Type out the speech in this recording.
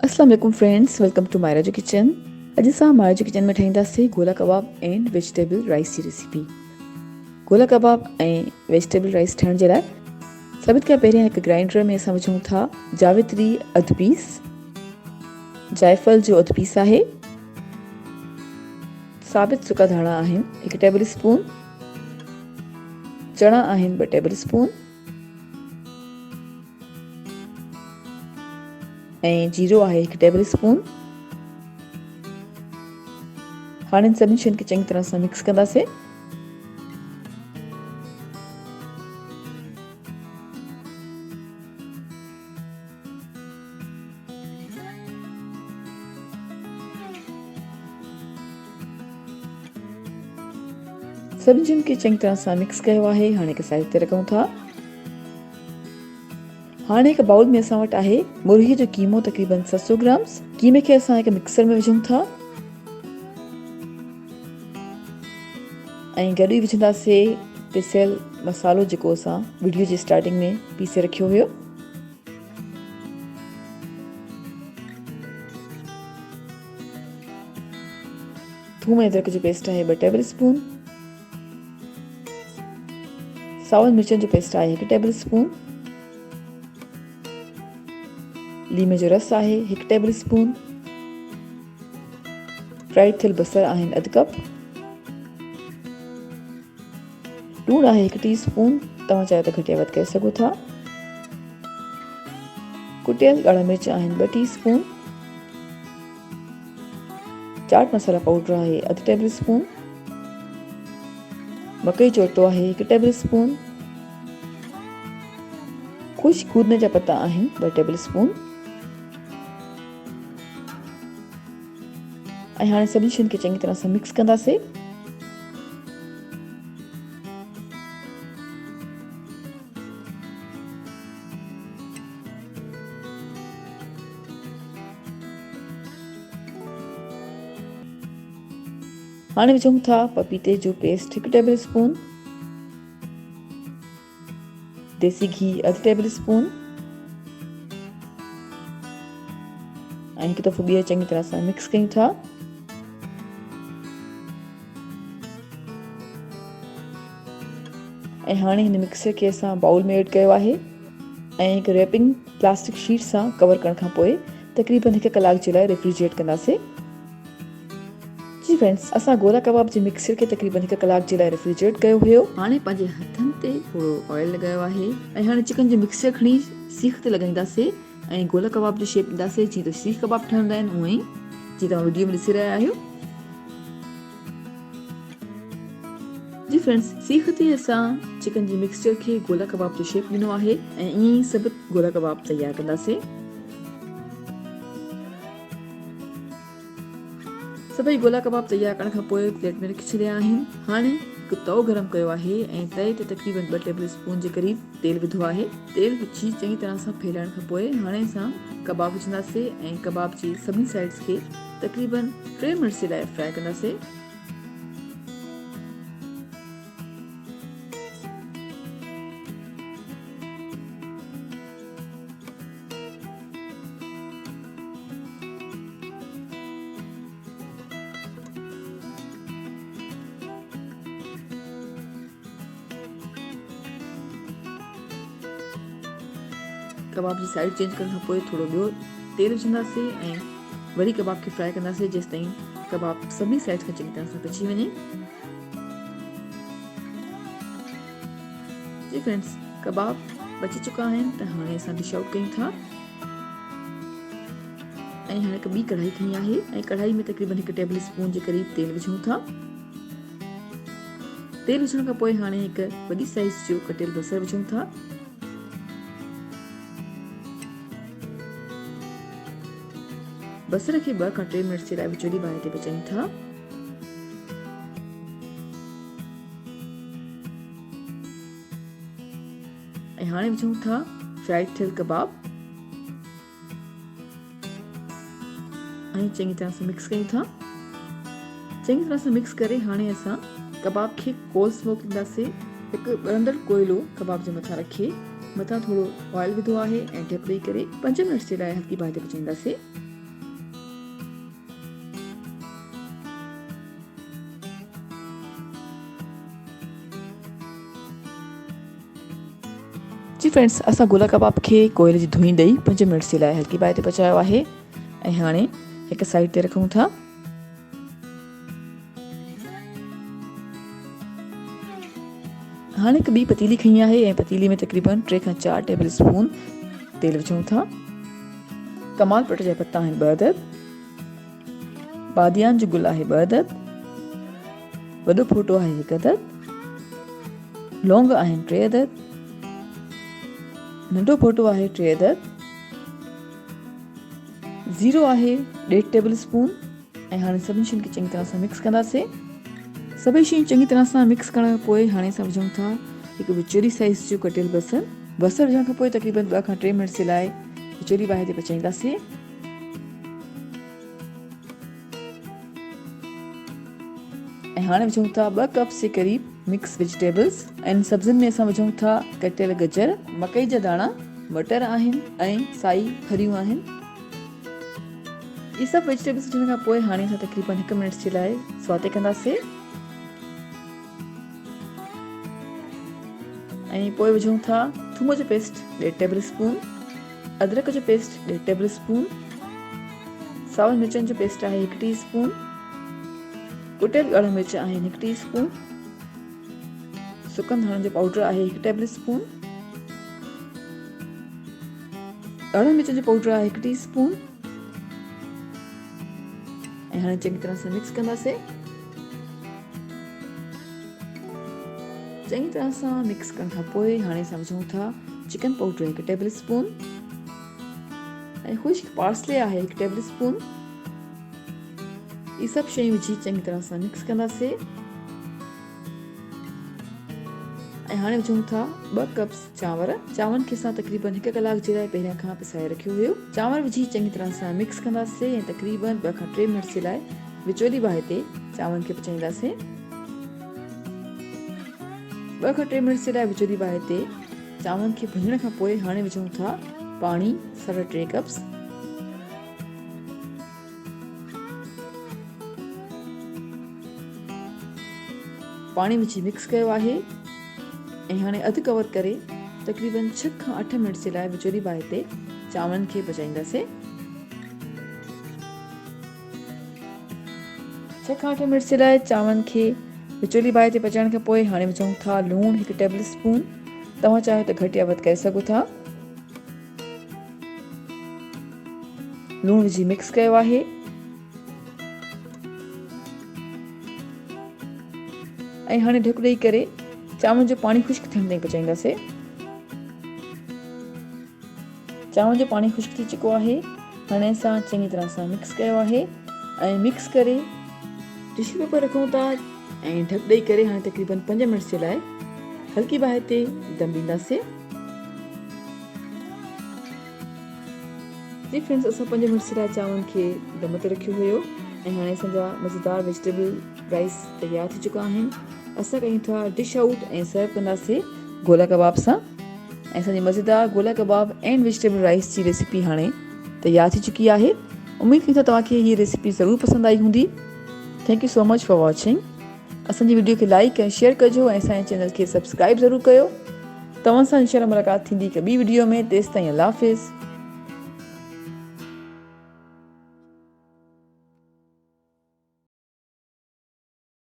अस्सलाम वालेकुम friends, welcome two Myra जो किचन। अॼु असां मायरा जो किचन में ठाहींदासीं गोला कबाब ऐं वेजिटेबल राइस जी रेसिपी। गोला कबाब ऐं वेजिटेबल राइस ठाहिण जे लाइ सभिनि खां पहिरियों हिकु ग्राइंडर में असां विझूं था जावित्री अधु पीस, जायफल जो अधु पीस आहे, साबित सुका धाणा आहिनि 1 टेबल स्पून, चणा आहिनि 2 टेबल स्पून ऐं जीरो आहे 1 टेबल स्पून। हाणे इन सभिनी शयुनि खे चङी तरह सां मिक्स कंदासीं। सभिनी शयुनि खे चङी तरह सां मिक्स कयो आहे। हाणे हिकु साइड ते रखूं था। हाणे हिकु बाउल में असां वटि आहे मुर्गीअ जो कीमो तक़रीबन 700 ग्राम्स। कीमे खे असां हिकु मिक्सर में विझूं था ऐं गॾु ई विझंदासीं पिसियल मसालो जेको असां वीडियो जी स्टार्टिंग में पीसे रखियो हुयो। थूम ऐं अदरक जो पेस्ट आहे 2 टेबल स्पून, सावल मिर्चनि जो पेस्ट आहे 1 टेबल स्पून, लीमे जो रस आहे 1 टेबल स्पून, फ्राइड थियल बसर आहिनि अधु कप, लूणु आहे 1 टीस्पून, तव्हां चाहियो त घटि या वधि करे सघो था, कुटियल ॻाढ़ा मिर्च आहिनि 2 टीस्पून, चाट मसाला पाउडर आहे अधु टेबल स्पून, मकई जो अटो आहे 1 टेबल स्पून, खुश्क पुदीने जा पत्ता आहिनि 2 टेबल स्पून। ऐं हाणे सभिनी शयुनि खे चङी तरह सां मिक्स कंदासीं। हाणे विझूं था पपीते जो पेस्ट 1 टेबल स्पून, देसी घी अधु टेबल स्पून ऐं हिकु दफ़ो ॿीहर चङी तरह सां मिक्स कयूं था। ऐं हाणे हिन मिक्सर खे असां बाउल में ऐड कयो आहे ऐं हिकु रैपिंग प्लास्टिक शीट सां कवर करण खां पोइ तक़रीबन 1 कलाक जे लाइ रेफ्रिजरेट कंदासीं। जी फ्रेंड्स, असां गोला कबाब जे मिक्सर खे तक़रीबन 1 कलाक जे लाइ रेफ्रिजरेट कयो हुयो। हाणे पंहिंजे हथनि ते थोरो ऑयल लॻायो आहे ऐं हाणे चिकन जो मिक्सर खणी सीख ते लॻाईंदासीं ऐं गोला कबाब जी शेप ॾींदासीं जीअं त सीख कबाब ठहंदा आहिनि उअं ई जीअं तव्हां वीडियो में ॾिसी रहिया आहियो। जी फ्रेंड्स, सीख ते असां चिकन जे मिक्सचर खे गोला कबाब जो शेप ॾिनो आहे ऐं ईअं ई सभु गोला कबाब तयारु कंदासीं। सभई गोला कबाब तयारु करण खां पोइ प्लेट में रखी छॾिया आहिनि। हाणे हिकु तओ गरम कयो आहे ऐं तए ते तक़रीबन 2 टेबल स्पून जे क़रीब तेल विधो आहे। तेल विझी चङी तरह सां फैलाइण खां पोइ हाणे असां कबाब विझंदासीं ऐं कबाब जी सभिनी साइड्स खे तक़रीबन 3 मिनट जे लाइ फ्राई कंदासीं। कबाब जी साइड चेंज करण खां पोइ थोरो ॿियो तेल विझंदासीं ऐं वरी कबाब खे फ्राई कंदासीं जेसि ताईं कबाब सभिनी साइड खां चङी तरह सां पची वञे। जी फ्रेंड्स, कबाब पची चुका आहिनि त हाणे असां डिश आउट कयूं था ऐं हाणे हिकु ॿी कढ़ाई खणी आहे ऐं कढ़ाई में तक़रीबन 1 टेबल स्पून जे क़रीब तेल विझूं था। तेल विझण खां पोइ हाणे हिकु वॾी साइज़ जो कटियल बसर विझूं था। बसर खे 2 खां 3 मिनट जे लाइ विचोली बाहि ते पचायूं था। ऐं हाणे विझूं था फ्राइड थियल कबाब ऐं चङी तरह सां मिक्स कयूं था। चङी तरह सां मिक्स करे हाणे असां कबाब खे कोल्ड स्मोक ॾींदासीं। हिकु ॿरंदड़ कोयलो कबाब जे मथां रखी मथां थोरो ऑयल विधो आहे ऐं ढक ॾेई करे 5 मिनट जे लाइ हल्की बाहि ते पचाईंदासीं। फ्रेंड्स, असां गोला कबाब खे कोयले जी धुई ॾेई 5 मिनट जे लाइ हल्की बाहि ते पचायो आहे ऐं हाणे हिकु साइड ते रखूं था। हाणे हिकु ॿी पतीली खई आहे ऐं पतीली में तक़रीबन 3 खां 4 टेबल स्पून तेल विझूं था। कमाल पट जा पत्ता आहिनि 2 अदद, बादियान जो गुल आहे 2 अदद, वॾो फोटो आहे 1 अदद, लौंग आहिनि 3 अदद, नंढो फोटो आहे 3 अदद, ज़ीरो आहे 1.5 टेबल स्पून। ऐं हाणे सभिनी शयुनि खे चङी तरह सां मिक्स कंदासीं। सभई शयूं चङी तरह सां मिक्स करण खां पोइ हाणे असां विझूं था हिकु विचोली साइज़ जो कटियल बसर। बसर विझण खां पोइ तक़रीबन 2 खां 3 मिनट जे लाइ विचोली बाहि ते पचाईंदासीं। ऐं हाणे विझूं था 2 कप्स जे क़रीब मिक्स वेजिटेबल्स। ऐं सब्जियुनि में असां विझूं था कटियल गजर, मकई जा दाणा, मटर आहिनि ऐं साई फरियूं आहिनि। इहे सभु वेजिटेबल्स विझण खां पोइ हाणे असां तक़रीबन 1 मिनट जे लाइ सौते कंदासीं। ऐं पोइ विझूं था थूम जो पेस्ट 1.5 टेबल स्पून, अदरक जो पेस्ट 1.5 टेबल स्पून, सावल मिर्चनि जो पेस्ट आहे 1 टीस्पून, कुटियल ॻाढ़ा मिर्च आहिनि 1 टीस्पून, सुकनि धाणनि जो पाउडर आहे 1 टेबल स्पून, ॻाढ़ा मिर्चनि जो पाउडर आहे 1 टीस्पून। ऐं हाणे चङी तरह सां मिक्स कंदासीं। चङी तरह सां मिक्स करण खां पोइ हाणे असां विझूं था चिकन पाउडर 1 टेबल स्पून ऐं खुश्क पार्सले आहे 1 टेबल स्पून। इहे सभु शयूं विझी चङी तरह सां मिक्स कंदासीं। ऐं हाणे विझूं था 2 कप्स चांवर। चांवरनि खे असां तक़रीबन 1 कलाक जे लाइ पहिरियां खां पिसाए रखियो हुयो। चांवर विझी चङी तरह सां मिक्स कंदासीं ऐं तक़रीबन 2 खां 3 मिनट जे लाइ विचोली बाहि ते चांवरनि खे पचाईंदासीं। 2 खां 3 मिनट जे लाइ विचोली बाहि ते चांवरनि खे भुञण खां पोइ हाणे विझूं था पाणी 3.5 कप्स। पाणी विझी मिक्स कयो आहे ऐं हाणे अधु कवर करे तक़रीबन 6 खां 8 मिनट जे लाइ विचोली बाहि ते चांवरनि खे पचाईंदासीं। 6 खां 8 मिनट जे लाइ चांवरनि खे विचोली बाहि ते पचाइण खां पोइ हाणे विझूं था लूणु 1 टेबल स्पून। तव्हां चाहियो त घटि या वधि करे सघो था। लूणु विझी मिक्स कयो आहे। ऐं हाणे ढक ॾेई करे चांवरनि जो पाणी खुश्क थियण ताईं पचाईंदासीं। चांवरनि जो पाणी खुश्क थी चुको आहे। हाणे असां चङी तरह सां मिक्स कयो आहे ऐं मिक्स करे टिश्यू पेपर रखूं था ऐं ढक ॾेई करे हाणे तक़रीबन 5 मिनट जे लाइ हल्की बाहि ते दम ॾींदासीं। जी फ्रेंड्स, असां 5 मिनट जे लाइ चांवरनि खे दम ते रखियो हुयो ऐं हाणे असांजा मज़ेदार वेजिटेबल राइस तयार थी चुका आहिनि। असां कयूं था डिश आउट ऐं सर्व कंदासीं गोला कबाब सां। ऐं असांजी मज़ेदार गोला कबाब एंड वेजिटेबल राइस जी रेसिपी हाणे तयार थी चुकी आहे। उमेद कयूं था तव्हांखे हीअ रेसिपी ज़रूरु पसंदि आई हूंदी। Thank you so much for watching. असांजी वीडियो खे लाइक ऐं शेयर कजो ऐं असांजे चैनल खे सब्सक्राइब ज़रूरु कयो। तव्हां सां इंशाअल्लाह मुलाक़ात थींदी हिकु ॿी वीडियो में। तेसिताईं अल्लाह हाफ़िज़।